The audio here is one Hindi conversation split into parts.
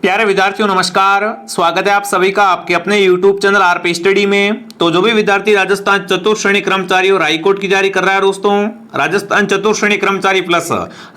प्यारे विद्यार्थियों नमस्कार। स्वागत है आप सभी का आपके अपने YouTube चैनल आरपी स्टडी में। तो जो भी विद्यार्थी राजस्थान चतुर्थ श्रेणी कर्मचारी और हाईकोर्ट की तैयारी कर रहा है दोस्तों, राजस्थान चतुर्थ श्रेणी कर्मचारी प्लस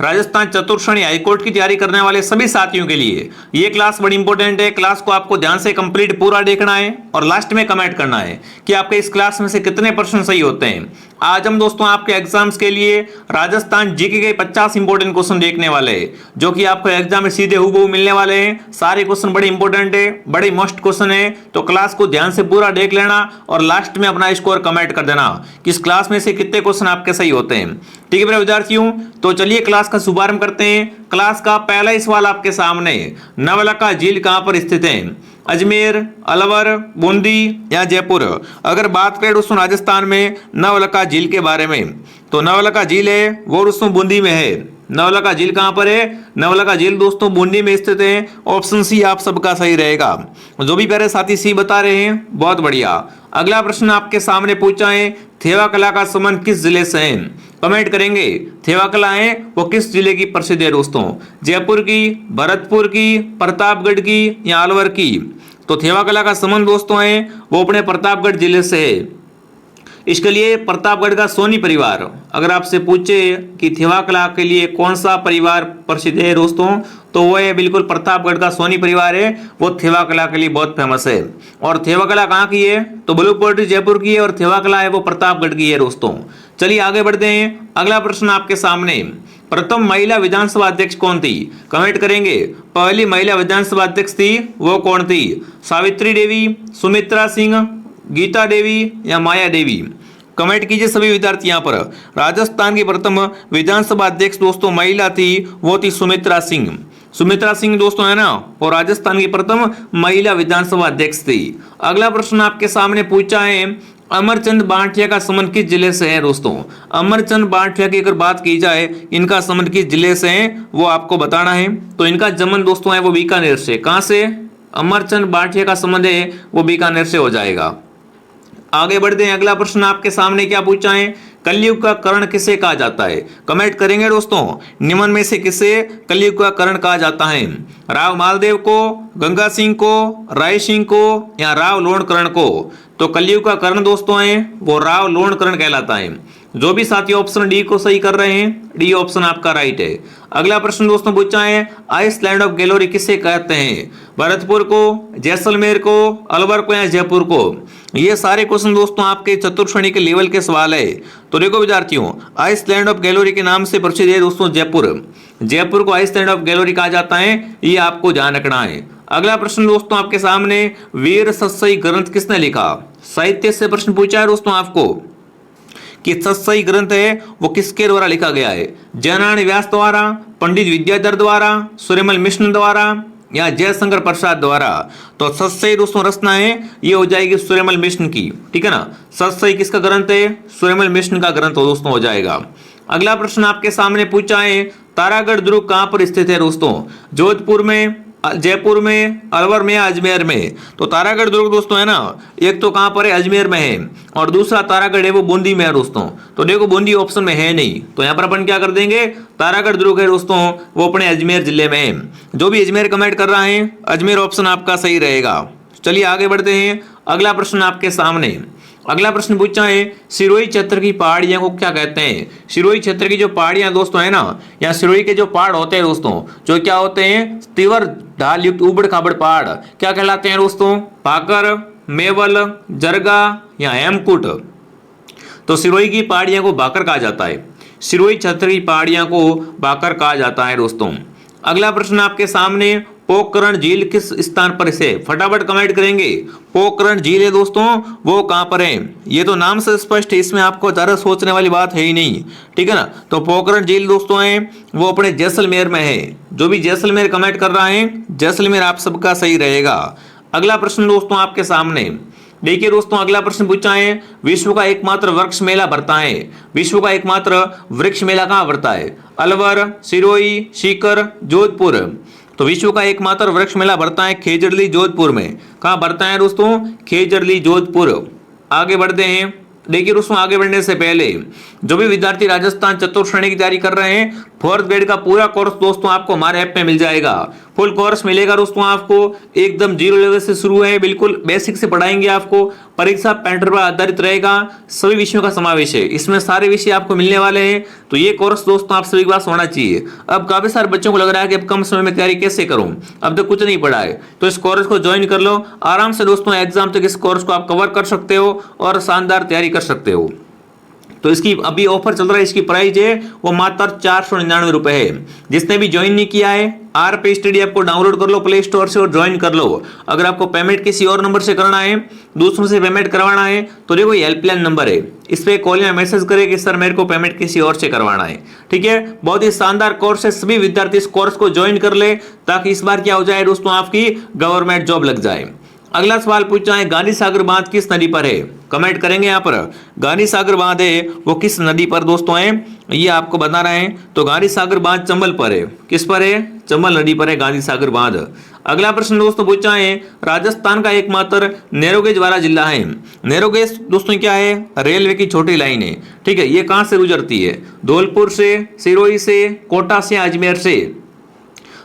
राजस्थान चतुर्थ श्रेणी हाईकोर्ट की तैयारी करने वाले सभी साथियों के लिए ये क्लास बड़ी इंपॉर्टेंट है। क्लास को आपको ध्यान से कंप्लीट पूरा देखना है और लास्ट में कमेंट करना है कि आपके इस क्लास में से कितने प्रश्न सही होते हैं। आज हम दोस्तों आपके एग्जाम्स के लिए राजस्थान जीके के 50 इंपॉर्टेंट क्वेश्चन देखने वाले हैं, जो कि आपको एग्जाम में सीधे हूबहू मिलने वाले हैं। सारे क्वेश्चन बड़े इंपॉर्टेंट है, बड़े मस्ट क्वेश्चन है, तो क्लास को ध्यान से पूरा देख लेना और लास्ट में अपना स्कोर कमेंट कर देना कि इस क्लास में से कितने क्वेश्चन आपके सही होते हैं। ठीक है मेरे विद्यार्थियों, तो चलिए क्लास का शुभारंभ करते हैं। क्लास का पहला ही सवाल आपके सामने, नवलखा झील कहां पर स्थित है? अजमेर, अलवर, बूंदी या जयपुर? अगर बात करें दोस्तों राजस्थान में नवलखा झील के बारे में, तो नवलखा झील है वो दोस्तों बूंदी में है। नवलखा झील कहां पर है? नवलखा झील दोस्तों बूंदी में स्थित है। ऑप्शन सी आप सबका सही रहेगा। जो भी प्यारे साथी सी बता रहे हैं बहुत बढ़िया। अगला प्रश्न आपके सामने पूछा है, थेवा कला का संबंध किस जिले से है? कमेंट करेंगे। थेवा कला है वो किस जिले की प्रसिद्ध है दोस्तों? जयपुर की, भरतपुर की, प्रतापगढ़ की या अलवर की? तो थेवा कला का संबंध दोस्तों है वो अपने प्रतापगढ़ जिले से है। इसके लिए प्रतापगढ़ का सोनी परिवार, अगर आपसे पूछे कि थेवा कला के लिए कौन सा परिवार प्रसिद्ध है दोस्तों, तो वो है बिल्कुल प्रतापगढ़ का सोनी परिवार है, वो थेवा कला के लिए बहुत फेमस है। और थेवा कला कहाँ की है? तो ब्लू पोल्ट्री जयपुर की है और थेवा कला है वो प्रतापगढ़ की है दोस्तों। चलिए आगे बढ़ते हैं। अगला प्रश्न आपके सामने, प्रथम महिला विधानसभा अध्यक्ष कौन थी? कमेंट करेंगे। पहली महिला विधानसभा अध्यक्ष थी वो कौन थी? सावित्री देवी, सुमित्रा सिंह, गीता देवी या माया देवी? कमेंट कीजिए सभी विद्यार्थी यहाँ पर। राजस्थान की प्रथम विधानसभा अध्यक्ष दोस्तों महिला थी, वो थी सुमित्रा सिंह। सुमित्रा सिंह दोस्तों है ना, वो राजस्थान की प्रथम महिला विधानसभा अध्यक्ष थी। अगला प्रश्न आपके सामने पूछा है, अमरचंद बांटिया का संबंध किस जिले से है दोस्तों? अमरचंद बांटिया की अगर बात की जाए, इनका संबंध किस जिले से है वो आपको बताना है। तो इनका जन्म दोस्तों है वो बीकानेर से। कहां से? अमरचंद बांटिया का संबंध है वो बीकानेर से हो जाएगा। आगे बढ़ते हैं। अगला प्रश्न आपके सामने क्या पूछा है, कलयुग का कर्ण किसे कहा जाता है? कमेंट करेंगे दोस्तों। निम्न में से किसे कलयुग का कर्ण कहा जाता है? राव मालदेव को, गंगा सिंह को, राय सिंह को या राव लोणकर्ण को? तो कलयुग का कर्ण दोस्तों है वो राव लोणकर्ण कहलाता है। जो भी साथी ऑप्शन डी को सही कर रहे हैं, डी ऑप्शन आपका राइट है। अगला प्रश्न दोस्तों पूछा है, आइसलैंड ऑफ गैलोरी किसे कहते हैं? भरतपुर को, जैसलमेर को, अलवर को या जयपुर को? ये सारे क्वेश्चन दोस्तों आपके चतुर्थ श्रेणी के लेवल के सवाल है। तो देखो विद्यार्थियों, आइसलैंड ऑफ गैलोरी के नाम से प्रसिद्ध है दोस्तों जयपुर। जयपुर को आइसलैंड ऑफ गैलोरी कहा जाता है, ये आपको ध्यान रखना है। अगला प्रश्न दोस्तों आपके सामने, वीर सतसई ग्रंथ किसने लिखा? साहित्य से प्रश्न पूछा है दोस्तों आपको कि सतसई ग्रंथ है वो किसके द्वारा लिखा गया है? जयनारायण व्यास द्वारा, पंडित विद्याधर द्वारा, सूर्यमल मिश्र द्वारा या जयशंकर प्रसाद द्वारा? तो सतसई दोस्तों रचना है ये हो जाएगी सूर्यमल मिश्र की। ठीक है ना, सतसई किसका ग्रंथ है? सूर्यमल मिश्र का ग्रंथ दोस्तों हो जाएगा। अगला प्रश्न आपके सामने पूछा है, तारागढ़ दुर्ग कहां पर स्थित है दोस्तों? जोधपुर में, जयपुर में, अलवर में या अजमेर में? तो तारागढ़ दुर्ग दोस्तों है ना, एक तो कहां पर है? अजमेर में है, और दूसरा तारागढ़ है वो बूंदी में है दोस्तों। तो देखो बूंदी ऑप्शन में है नहीं, तो यहाँ पर अपन क्या कर देंगे, तारागढ़ दुर्ग है दोस्तों वो अपने अजमेर जिले में है। जो भी अजमेर कमेंट कर रहा है, अजमेर ऑप्शन आपका सही रहेगा। चलिए आगे बढ़ते हैं। अगला प्रश्न आपके सामने, अगला प्रश्न पूछा है, सिरोही क्षेत्र की पहाड़ियां को क्या कहते हैं? सिरोही क्षेत्र की जो पहाड़ियां दोस्तों है ना, या सिरोही के जो पहाड़ होते हैं दोस्तों, जो क्या होते हैं? तीव्र ढाल युक्त उबड़ खाबड़ पहाड़ क्या कहलाते हैं दोस्तों? भाकर, मेवल, जरगा या हेमकूट? तो सिरोही की पहाड़ियां को भाकर कहा जाता है। सिरोही क्षेत्र की पहाड़ियां को भाकर कहा जाता है दोस्तों। अगला प्रश्न आपके सामने, पोखरण झील किस स्थान पर है? फटाफट कमेंट करेंगे। पोखरण झील है दोस्तों वो कहां पर है? ये तो नाम से स्पष्ट है, इसमें आपको ज्यादा सोचने वाली बात है ही नहीं। ठीक है ना, तो पोखरण झील दोस्तों है वो अपने जैसलमेर में है। जो भी जैसलमेर कमेंट कर रहा है, जैसलमेर आप सबका सही रहेगा। अगला प्रश्न दोस्तों आपके सामने, देखिए दोस्तों अगला प्रश्न पूछा है, विश्व का एकमात्र वृक्ष मेला भरता है। विश्व का एकमात्र वृक्ष मेला कहां भरता है? अलवर, सिरोही, सीकर, जोधपुर? तो विश्व का एकमात्र वृक्ष मेला भरता है खेजड़ली जोधपुर में। कहां भरता है दोस्तों? खेजड़ली जोधपुर। आगे बढ़ते हैं। देखिए दोस्तों आगे बढ़ने से पहले जो भी विद्यार्थी राजस्थान चतुर्थ श्रेणी की तैयारी कर रहे हैं, फोर्थ ग्रेड का पूरा कोर्स दोस्तों आपको हमारे ऐप में मिल जाएगा। फुल कोर्स मिलेगा दोस्तों आपको, एकदम जीरो लेवल से शुरू है, बिल्कुल बेसिक से पढ़ाएंगे आपको। परीक्षा पैटर्न पर आधारित रहेगा, सभी विषयों का समावेश है, इसमें सारे विषय आपको मिलने वाले हैं। तो ये कोर्स दोस्तों आप सभी के पास होना चाहिए। अब काफी सारे बच्चों को लग रहा है कि अब कम समय में तैयारी कैसे करूं, अब तक कुछ नहीं पढ़ा है, तो इस कोर्स को ज्वाइन कर लो आराम से दोस्तों। एग्जाम तक इस कोर्स को आप कवर कर सकते हो और शानदार तैयारी कर सकते हो। तो इसकी अभी ऑफर चल रहा है, इसकी प्राइस है वो मात्र 499 रुपए है। जिसने भी ज्वाइन नहीं किया है आरपी स्टडी ऐप को डाउनलोड कर लो प्ले स्टोर से और ज्वाइन कर लो। अगर आपको पेमेंट किसी और नंबर से करना है, दूसरों से पेमेंट करवाना है, तो देखो ये हेल्पलाइन नंबर है, इस पे कॉल या मैसेज करें कि सर मेरे को पेमेंट किसी और से करवाना है। ठीक है, बहुत ही शानदार कोर्स है, सभी विद्यार्थी इस कोर्स को ज्वाइन कर ले ताकि इस बार क्या हो जाए दोस्तों, आपकी गवर्नमेंट जॉब लग जाए। अगला सवाल पूछा है गांधी सागर बांध किस नदी पर है, कमेंट करेंगे यहाँ पर। गांधी सागर बांध है वो किस नदी पर दोस्तों है, ये आपको बताना है। तो गांधी सागर बांध चंबल पर है, किस पर है, चंबल नदी पर है गांधी सागर बांध। अगला प्रश्न दोस्तों पूछा है राजस्थान का एकमात्र नैरोगेज वाला जिला है। नैरोगेज दोस्तों क्या है, रेलवे की छोटी लाइन है। ठीक है, ये कहां से गुजरती है, धौलपुर से, सिरोही से, कोटा से, अजमेर से।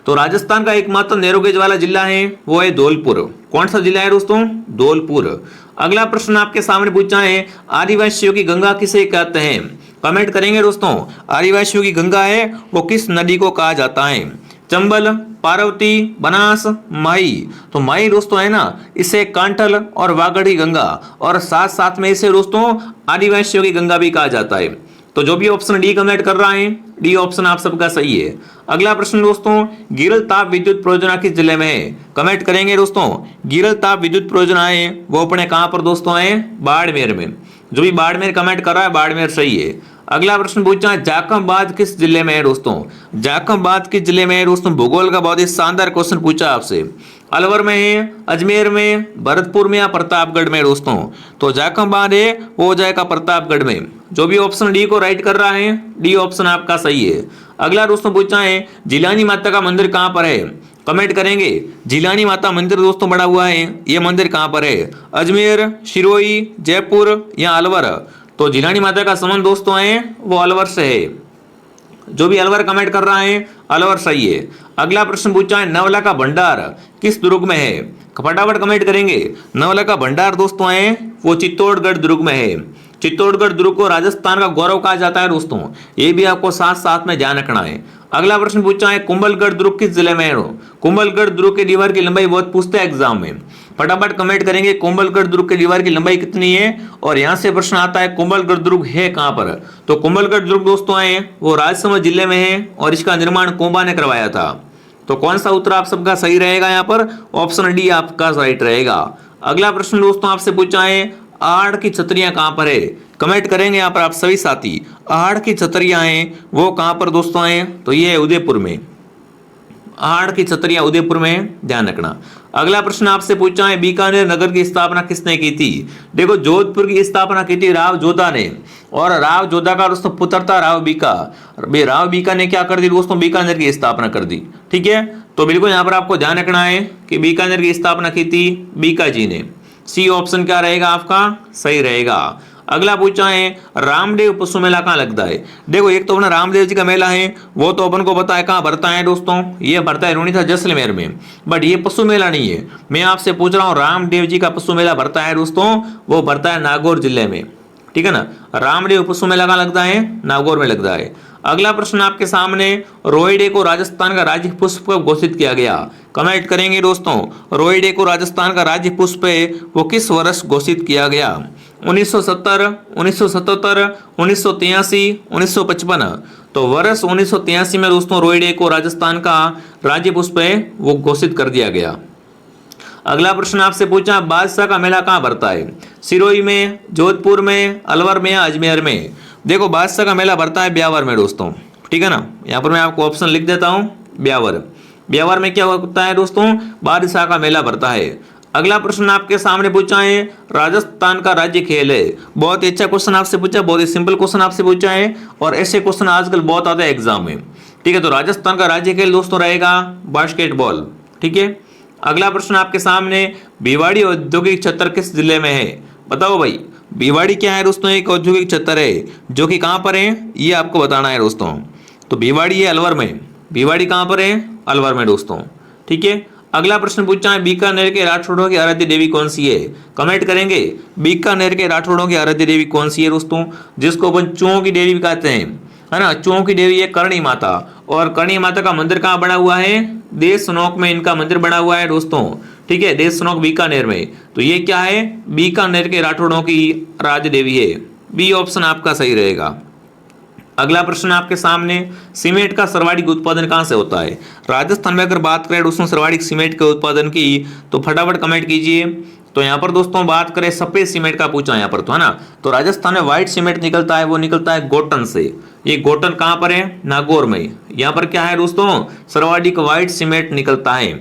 तो राजस्थान का एकमात्र नैरोगेज वाला जिला है वो है धौलपुर। कौन सा जिला है दोस्तों, धौलपुर। अगला प्रश्न आपके सामने पूछा है आदिवासियों की गंगा किसे कहते हैं, कमेंट करेंगे दोस्तों। आदिवासियों की गंगा है वो किस नदी को कहा जाता है, चंबल, पार्वती, बनास, माही। तो माही दोस्तों है ना, इसे कांठल और वागड़ी गंगा और साथ साथ में इसे दोस्तों आदिवासियों की गंगा भी कहा जाता है। तो जो भी ऑप्शन डी कमेंट कर रहा है, डी ऑप्शन आप सबका सही है। अगला प्रश्न दोस्तों गिरल ताप विद्युत परियोजना किस जिले में है, कमेंट करेंगे दोस्तों। गिरल ताप विद्युत परियोजना है वो अपने कहां पर दोस्तों है, बाड़मेर में। जो भी बाड़मेर कमेंट कर रहा है बाड़मेर सही है। अगला प्रश्न पूछा है जाखम बांध किस जिले में है दोस्तों, जाखम बांध किस जिले में है दोस्तों। भूगोल का बहुत ही शानदार क्वेश्चन पूछा आपसे। अलवर में है, अजमेर में, भरतपुर में या प्रतापगढ़ में दोस्तों। तो जाखम बांध है वो हो जाएगा प्रतापगढ़ में। जो भी ऑप्शन डी को राइट कर रहा है, डी ऑप्शन आपका सही है। अगला दोस्तों पूछा है जिलानी माता का मंदिर कहां पर है, कमेंट करेंगे। जिलानी माता मंदिर दोस्तों बना हुआ है, ये मंदिर कहां पर है, अजमेर, सिरोही, जयपुर या अलवर। तो जिलानी माता का संबंध दोस्तों है वो अलवर से है। जो भी अलवर कमेंट कर रहा है अलवर सही है। अगला प्रश्न पूछा है नवला का भंडार किस दुर्ग में है, फटाफट कमेंट करेंगे। नवला का भंडार दोस्तों है वो चित्तौड़गढ़ दुर्ग में है। चित्तौड़गढ़ दुर्ग को राजस्थान का गौरव कहा जाता है दोस्तों, ये भी आपको साथ साथ में ध्यान रखना है। अगला प्रश्न पूछा है कुंभलगढ़ दुर्ग किस जिले में है। कुंभलगढ़ दुर्ग की दीवार की लंबाई बहुत पूछते हैं एग्जाम में, फटाफट कमेंट करेंगे कुंभलगढ़ दुर्ग की दीवार की लंबाई कितनी है। और यहां से प्रश्न आता है कुंभलगढ़ दुर्ग है कहां पर। तो कुंभलगढ़ दुर्ग दोस्तों है वो राजसमंद जिले में है और इसका निर्माण कोंबा ने करवाया था। तो कौन सा उत्तर आप सबका सही रहेगा, यहाँ पर ऑप्शन डी आपका राइट रहेगा। अगला प्रश्न दोस्तों आपसे पूछा है आहड़ की छतरियां कहां पर है, कमेंट करेंगे यहाँ पर आप सभी साथी। आहड़ की छतरियां हैं वो कहां पर दोस्तों हैं, तो ये है उदयपुर में। आहड़ की छतरियां उदयपुर में, ध्यान रखना। अगला प्रश्न आपसे पूछा है बीकानेर नगर की स्थापना किसने की थी। देखो जोधपुर की स्थापना की थी राव जोधा ने, और राव जोधा का दोस्तों पुत्र था राव बीका। राव बीका ने क्या कर दी दोस्तों, बीकानेर की स्थापना कर दी। ठीक है, तो बिल्कुल यहाँ पर आपको ध्यान रखना है कि बीकानेर की स्थापना की थी बीका जी ने। सी ऑप्शन क्या रहेगा आपका, सही रहेगा। अगला पूछा है रामदेव पशु मेला कहाँ लगता है। देखो एक तो अपना रामदेव जी का मेला है वो तो अपन को पता है कहाँ भरता है दोस्तों, ये भरता है रूणीता जैसलमेर में, बट ये पशु मेला नहीं है। मैं आपसे पूछ रहा हूँ रामदेव जी का पशु मेला भरता है दोस्तों, वो भरता है नागौर जिले में। ठीक है ना, रामदेव पशु मेला कहाँ लगता है, नागौर में लगता है। अगला प्रश्न आपके सामने रोइडे को राजस्थान का राज्य पुष्प कब घोषित किया गया, कमेंट करेंगे दोस्तों। रोइडे को राजस्थान का राज्य पुष्प है वो किस वर्ष घोषित किया गया, 1970, 1977, 1983, 1955। तो वर्ष 1983 में दोस्तों रोइडे को राजस्थान का राज्य पुष्प है वो घोषित कर दिया गया। अगला प्रश्न आपसे पूछा बादशाह का मेला कहाँ भरता है, सिरोही में, जोधपुर में, अलवर में या अजमेर में। देखो बादशाह का मेला भरता है ब्यावर में दोस्तों। ठीक है ना, यहाँ पर मैं आपको ऑप्शन लिख देता हूँ ब्यावर। ब्यावर में क्या होता है दोस्तों, बादशाह का मेला भरता है। अगला प्रश्न आपके सामने पूछा है राजस्थान का राज्य खेल है। बहुत ही अच्छा क्वेश्चन आपसे पूछा, बहुत ही सिंपल क्वेश्चन आपसे पूछा है और ऐसे क्वेश्चन आजकल बहुत आते हैं एग्जाम में। ठीक है, तो राजस्थान का राज्य खेल दोस्तों रहेगा बास्केटबॉल। ठीक है, अगला प्रश्न आपके सामने भिवाड़ी औद्योगिक क्षेत्र किस जिले में है, बताओ भाई। भिवाड़ी क्या है दोस्तों, एक औद्योगिक क्षेत्र है जो कि कहां पर है ये आपको बताना है दोस्तों। तो भिवाड़ी है अलवर में, भिवाड़ी कहां पर है, अलवर में दोस्तों। ठीक है। अगला प्रश्न पूछा है बीकानेर के राठौड़ों की आराध्य देवी कौन सी है? कमेंट करेंगे बीकानेर के राठौड़ों की आराध्य देवी कौन सी है दोस्तों, जिसको अपन चूहों की देवी भी कहते हैं, है ना। चूहों की देवी है करणी माता, और करणी माता का मंदिर कहाँ बना हुआ है? देशनोक में इनका मंदिर बना हुआ है दोस्तों, ठीक है, देशनोक बीकानेर में। तो ये क्या है? बीकानेर के राठौड़ों की आराध्य देवी है। बी ऑप्शन आपका सही रहेगा। अगला प्रश्न आपके सामने, सीमेंट का सर्वाधिक उत्पादन कहां से होता है? राजस्थान में अगर बात करें दोस्तों सर्वाधिक सीमेंट के उत्पादन की, तो फटाफट कमेंट कीजिए। तो यहाँ पर दोस्तों बात करें सफेद सीमेंट का पूछा यहाँ पर, तो है ना। तो राजस्थान में व्हाइट सीमेंट निकलता है, वो निकलता है गोटन से। ये गोटन कहां पर है? नागौर में। यहाँ पर क्या है दोस्तों? सर्वाधिक व्हाइट सीमेंट निकलता है।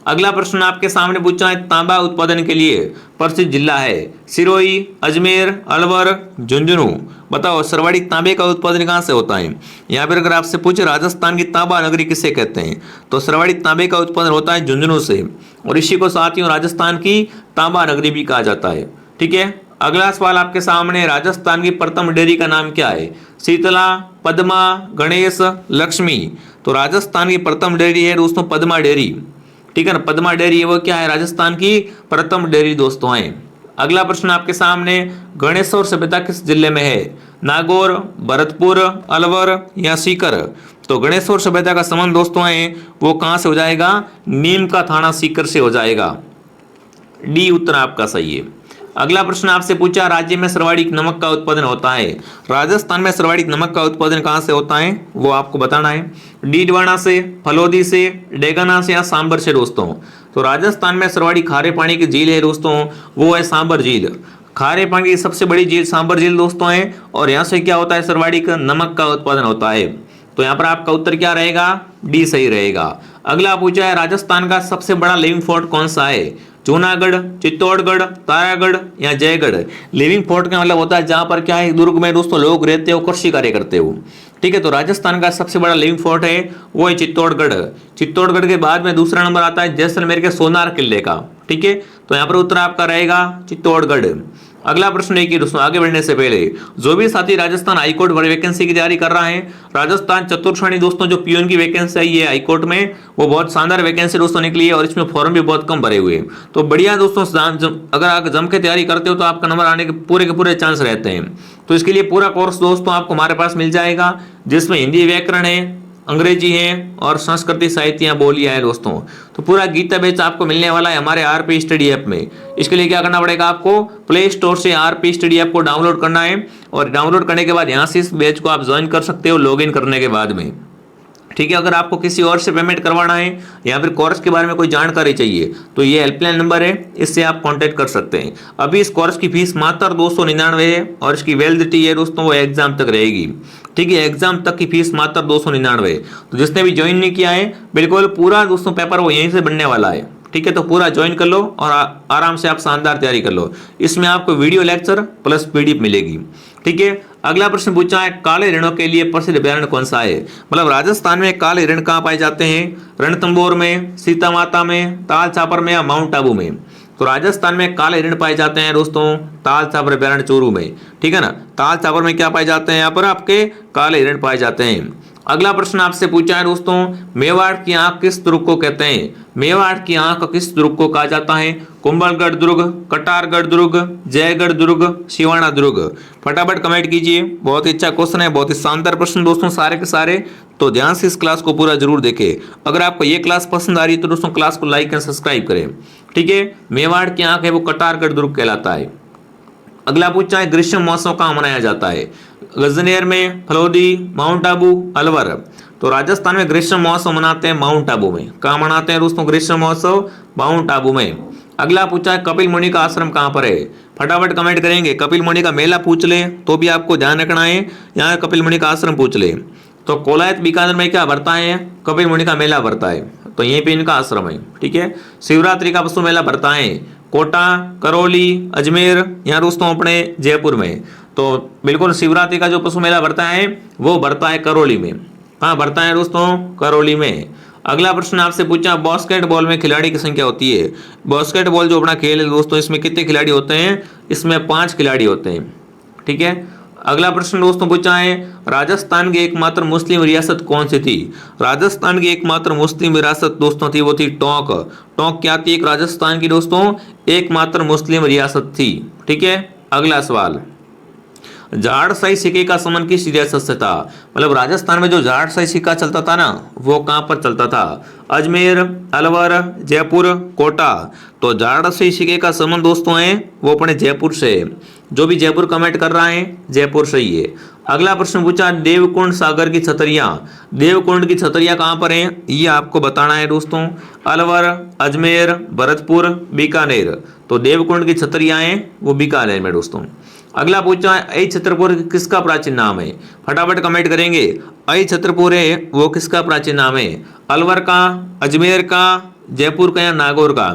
अगला प्रश्न आपके सामने पूछा है तांबा उत्पादन के लिए प्रसिद्ध जिला है? सिरोही, अजमेर, अलवर, झुंझुनू। बताओ सर्वाधिक तांबे का उत्पादन कहां से होता है? यहाँ पर अगर आपसे पूछे राजस्थान की तांबा नगरी किसे कहते हैं, तो सर्वाधिक तांबे का उत्पादन होता है झुंझुनू से, और इसी को साथियों राजस्थान की तांबा नगरी भी कहा जाता है, ठीक है। अगला सवाल आपके सामने, राजस्थान की प्रथम डेयरी का नाम क्या है? शीतला, पद्मा, गणेश, लक्ष्मी। तो राजस्थान की प्रथम डेयरी है दोस्तों पद्मा डेयरी, ठीक है ना। पद्मा डेयरी है वो क्या है? राजस्थान की प्रथम डेयरी दोस्तों है। अगला प्रश्न आपके सामने, गणेशौर सभ्यता किस जिले में है? नागौर, भरतपुर, अलवर या सीकर। तो गणेशौर सभ्यता का संबंध दोस्तों है वो कहां से हो जाएगा? नीम का थाना सीकर से हो जाएगा। डी उत्तर आपका सही है। अगला प्रश्न आपसे पूछा, राज्य में सर्वाधिक नमक का उत्पादन होता है? राजस्थान में सर्वाधिक नमक का उत्पादन कहां से होता है वो आपको बताना है। डीडवाना से, फलोदी से, डेगाना से या सांबर से दोस्तों। तो राजस्थान में सर्वाधिक खारे पानी की झील है दोस्तों, वो है सांबर झील। खारे पानी की सबसे बड़ी झील सांबर झील दोस्तों है, और यहाँ से क्या होता है? सर्वाधिक नमक का उत्पादन होता है। तो यहाँ पर आपका उत्तर क्या रहेगा? डी सही रहेगा। अगला पूछा है, राजस्थान का सबसे बड़ा लिविंग फोर्ट कौन सा है? जूनागढ़, चित्तौड़गढ़, तारागढ़ या जयगढ़। लिविंग फोर्ट का मतलब होता है जहां पर क्या है? दुर्ग में दोस्तों लोग रहते हो, कृषि कार्य करते हो, ठीक है। तो राजस्थान का सबसे बड़ा लिविंग फोर्ट है वो है चित्तौड़गढ़। चित्तौड़गढ़ के बाद में दूसरा नंबर आता है जैसलमेर के सोनार किले का, ठीक है। तो यहाँ पर उत्तर आपका रहेगा चित्तौड़गढ़। अगला प्रश्न देखिए दोस्तों, आगे बढ़ने से पहले जो भी साथी राजस्थान हाईकोर्ट वैकेंसी की तैयारी कर रहा है, राजस्थान चतुर्श्रेणी दोस्तों जो पीओन की वैकेंसी आई है हाईकोर्ट में, वो बहुत शानदार वैकेंसी दोस्तों निकली है, और इसमें फॉर्म भी बहुत कम भरे हुए हैं। तो बढ़िया दोस्तों, अगर आप जम के तैयारी करते हो तो आपका नंबर आने के पूरे चांस रहते हैं। तो इसके लिए पूरा कोर्स दोस्तों आपको हमारे पास मिल जाएगा, जिसमें हिंदी व्याकरण है, अंग्रेजी है और संस्कृति साहित्य बोलियां है दोस्तों। तो पूरा गीता बैच आपको मिलने वाला है हमारे आरपी स्टडी ऐप में। इसके लिए क्या करना पड़ेगा? आपको प्ले स्टोर से आरपी स्टडी ऐप को डाउनलोड करना है, और डाउनलोड करने के बाद यहाँ से इस बैच को आप ज्वाइन कर सकते हो लॉगिन करने के बाद में, ठीक है। अगर आपको किसी और से पेमेंट करवाना है या फिर कोर्स के बारे में कोई जानकारी चाहिए, तो ये हेल्पलाइन नंबर है, इससे आप कांटेक्ट कर सकते हैं। अभी इस कोर्स की फीस मात्र 299 है, और इसकी वैलिडिटी है दोस्तों वो एग्जाम तक रहेगी, ठीक है। एग्जाम तक की फीस मात्र 299। तो जिसने भी ज्वाइन नहीं किया है, बिल्कुल पूरा दोस्तों पेपर वो यहीं से बनने वाला है, ठीक है। तो पूरा ज्वाइन कर लो और आराम से आप शानदार तैयारी कर लो। इसमें आपको वीडियो लेक्चर प्लस पीडीएफ मिलेगी, ठीक है। अगला प्रश्न पूछा है, काले ऋणों के लिए प्रसिद्ध अभयारण्य कौन सा है? मतलब राजस्थान में काले ऋण कहाँ पाए जाते हैं? रणथंभौर में, सीता माता में, ताल छापर में या माउंट आबू में। तो राजस्थान में काले ऋण पाए जाते हैं दोस्तों ताल छापर अभयारण्य चूरू में, ठीक है ना। ताल छापर में क्या पाए जाते हैं? यहाँ पर आपके काले ऋण पाए जाते हैं। अगला प्रश्न आपसे पूछा है दोस्तों, मेवाड़ की आंख किस दुर्ग को कहते हैं? मेवाड़ की आंख किस दुर्ग को कहा जाता है? कुंभलगढ़ दुर्ग, कटारगढ़ दुर्ग, जयगढ़ दुर्ग, सिवाना दुर्ग। फटाफट कमेंट कीजिए। बहुत ही अच्छा क्वेश्चन है, बहुत ही शानदार प्रश्न दोस्तों सारे के सारे। तो ध्यान से इस क्लास को पूरा जरूर देखें। अगर आपको ये क्लास पसंद आ रही है तो दोस्तों क्लास को लाइक एंड सब्सक्राइब करें, ठीक है। मेवाड़ की आंख है वो कटारगढ़ दुर्ग कहलाता है। अगला पूछा है, ग्रीष्म महोत्सव कहाँ मनाया जाता है? गजनेर में, फलोदी, माउंट आबू, अलवर। तो राजस्थान में ग्रीष्म महोत्सव मनाते हैं माउंट आबू में। कहाँ मनाते हैं दोस्तों ग्रीष्म महोत्सव? माउंट आबू में। अगला पूछा है, कपिल मुनि का आश्रम कहाँ पर है? फटाफट कमेंट करेंगे। कपिल मुनि का मेला पूछ ले तो भी आपको ध्यान रखना है, यहाँ कपिल मुनि का आश्रम पूछ ले। तो कोलायत बीकानेर में क्या भरता है? कपिल मुनि का मेला भरता है, तो यहीं पे इनका आश्रम है, ठीक है। शिवरात्रि का पशु मेला भरता है कोटा, करौली, अजमेर या दोस्तों अपने जयपुर में। तो बिल्कुल शिवरात्रि का जो पशु मेला भरता है वो भरता है करौली में। कहाँ भरता है दोस्तों? करौली में। अगला प्रश्न आपसे पूछा, बास्केटबॉल में खिलाड़ी की संख्या होती है? बास्केटबॉल जो अपना खेल है दोस्तों, इसमें कितने खिलाड़ी होते हैं? इसमें 5 खिलाड़ी होते हैं, ठीक है। अगला प्रश्न दोस्तों पूछा है, राजस्थान की एकमात्र मुस्लिम रियासत कौन सी थी? राजस्थान की एकमात्र मुस्लिम रियासत दोस्तों थी वो थी टोंक। टोंक क्या थी? एक राजस्थान की दोस्तों एकमात्र मुस्लिम रियासत थी। ठीक है, अगला सवाल, झाड़साई सिक्के का संबंध किस रियासत से था? मतलब राजस्थान में जो झाड़साई सिक्का चलता था ना, वो कहां पर चलता था? अजमेर, अलवर, जयपुर, कोटा। तो झाड़साई सिक्के का संबंध दोस्तों है वो अपने जयपुर से। जो भी जयपुर कमेंट कर रहा है जयपुर से ही है। अगला प्रश्न पूछा, देवकुंड सागर की छतरियां। देवकुंड की छतरियां कहां पर हैं ये आपको बताना है दोस्तों। अलवर, अजमेर, भरतपुर, बीकानेर। तो देवकुंड की छतरियां हैं वो बीकानेर में दोस्तों। अगला पूछा है, अय छतरपुर किसका प्राचीन नाम है? फटाफट कमेंट करेंगे। अय छतरपुर है वो किसका प्राचीन नाम है? अलवर का, अजमेर का, जयपुर का या नागौर का?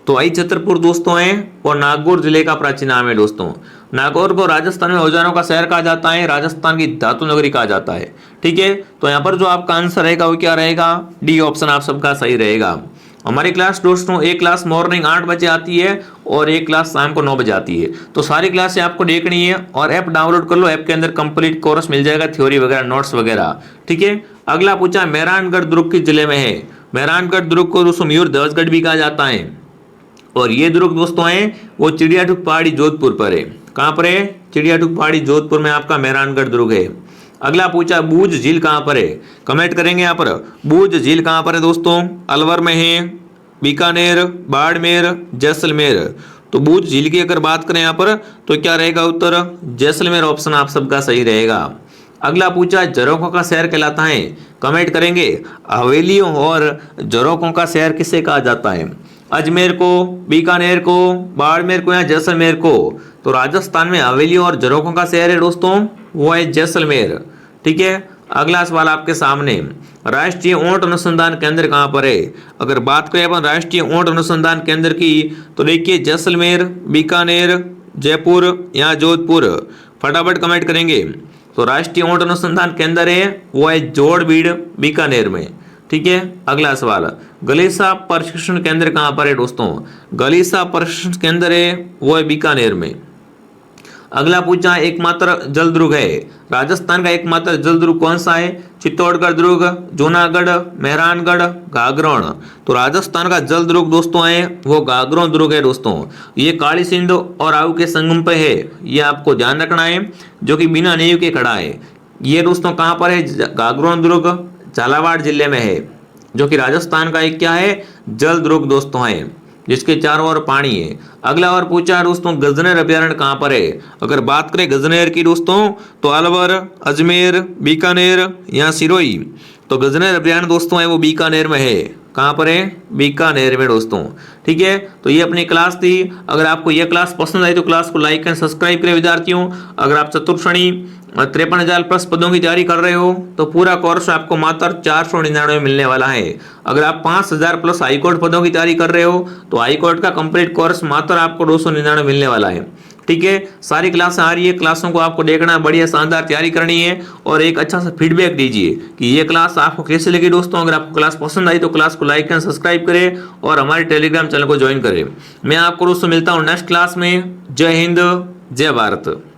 तो अय छतरपुर दोस्तों है और नागौर जिले का प्राचीन नाम है दोस्तों। नागौर को राजस्थान में औजारों का शहर कहा जाता है, राजस्थान की धातु नगरी कहा जाता है। ठीक है, तो यहाँ पर जो आपका आंसर रहेगा वो क्या रहेगा? डी ऑप्शन आप सबका सही रहेगा। हमारी क्लास दोस्तों एक क्लास मॉर्निंग 8 बजे आती है और एक क्लास शाम को 9 बजे आती है। तो सारी क्लासें आपको देखनी है और ऐप डाउनलोड कर लो। ऐप के अंदर कंप्लीट कोर्स मिल जाएगा, थ्योरी वगैरह, नोट्स वगैरह। ठीक है, अगला पूछा, मेहरानगढ़ दुर्ग किस जिले में है? मेहरानगढ़ दुर्ग को दोस्तों मयूर ध्वजगढ़ भी कहा जाता है और ये दुर्ग दोस्तों है वो चिड़ियाटूक पहाड़ी जोधपुर पर है। कहां पर है? चिड़ियाटूक पहाड़ी जोधपुर में आपका मेहरानगढ़ दुर्ग है। अगला पूछा, बूझ झील कहां पर है? कमेंट करेंगे यहाँ पर। बूझ झील कहां पर है दोस्तों? अलवर में है, बीकानेर, बाड़मेर, जैसलमेर। तो बूझ झील की अगर बात करें यहाँ पर तो क्या रहेगा उत्तर? जैसलमेर ऑप्शन आप सबका सही रहेगा। अगला पूछा, झरोखों का शहर कहलाता है? कमेंट करेंगे। हवेलियों और झरोखों का शहर किसे कहा जाता है? अजमेर को, बीकानेर को, बाड़मेर को या जैसलमेर को? तो राजस्थान में हवेलियों और झरोखों का शहर है दोस्तों वो है जैसलमेर। ठीक है, अगला सवाल आपके सामने, राष्ट्रीय ऊंट अनुसंधान केंद्र कहां पर है? अगर बात करें अपन राष्ट्रीय ऊंट अनुसंधान केंद्र की तो देखिए जैसलमेर, बीकानेर, जयपुर या जोधपुर। फटाफट कमेंट करेंगे। तो राष्ट्रीय ऊंट अनुसंधान केंद्र है वो है जोड़बीड़, बीकानेर में। ठीक है, अगला सवाल, गलीसा प्रशिक्षण केंद्र कहां पर है दोस्तों? गलीसा प्रशिक्षण केंद्र है वो है बीकानेर में। अगला पूछा, एकमात्र जल दुर्ग है? राजस्थान का एकमात्र जल दुर्ग कौन सा है? चित्तौड़गढ़ दुर्ग, जूनागढ़, मेहरानगढ़, गागरोन। तो राजस्थान का जल दुर्ग दोस्तों है वो गागरोन दुर्ग है दोस्तों। ये काली सिंध और आऊ के संगम पे है, ये आपको ध्यान रखना है, जो कि बिना नींव के खड़ा है। ये दोस्तों कहां पर है? गागरोन दुर्ग झालावाड़ जिले में है, जो कि राजस्थान का एक क्या है? जल दुर्ग दोस्तों है, जिसके चारों ओर पानी है। अगला और पूछा दोस्तों, गजनेर अभ्यारण्य कहां पर है? अगर बात करें गजनेर की दोस्तों तो अलवर, अजमेर, बीकानेर या सिरोही। तो गजनेर अभ्यारण्य दोस्तों है वो बीकानेर में है। कहां पर है? बीकानेर में दोस्तों। ठीक है, तो ये अपनी क्लास थी। अगर आपको यह क्लास पसंद आई तो क्लास को लाइक एंड सब्सक्राइब करें विद्यार्थियों। अगर आप चतुर्श्रेणी 53,000 प्लस पदों की तैयारी कर रहे हो तो पूरा कोर्स आपको मात्र 499 में मिलने वाला है। अगर आप 5,000 प्लस हाईकोर्ट पदों की तैयारी कर रहे हो तो हाईकोर्ट का कंप्लीट कोर्स मात्र आपको 299 मिलने वाला है। ठीक है, सारी क्लासें आ रही है, क्लासों को आपको देखना, बढ़िया शानदार तैयारी करनी है और एक अच्छा सा फीडबैक दीजिए कि ये क्लास आपको कैसे लगी दोस्तों। अगर आपको क्लास पसंद आई तो क्लास को लाइक एंड सब्सक्राइब करें और हमारे टेलीग्राम चैनल को ज्वाइन करें। मैं आपको दोस्तों मिलता हूँ नेक्स्ट क्लास में। जय हिंद, जय भारत।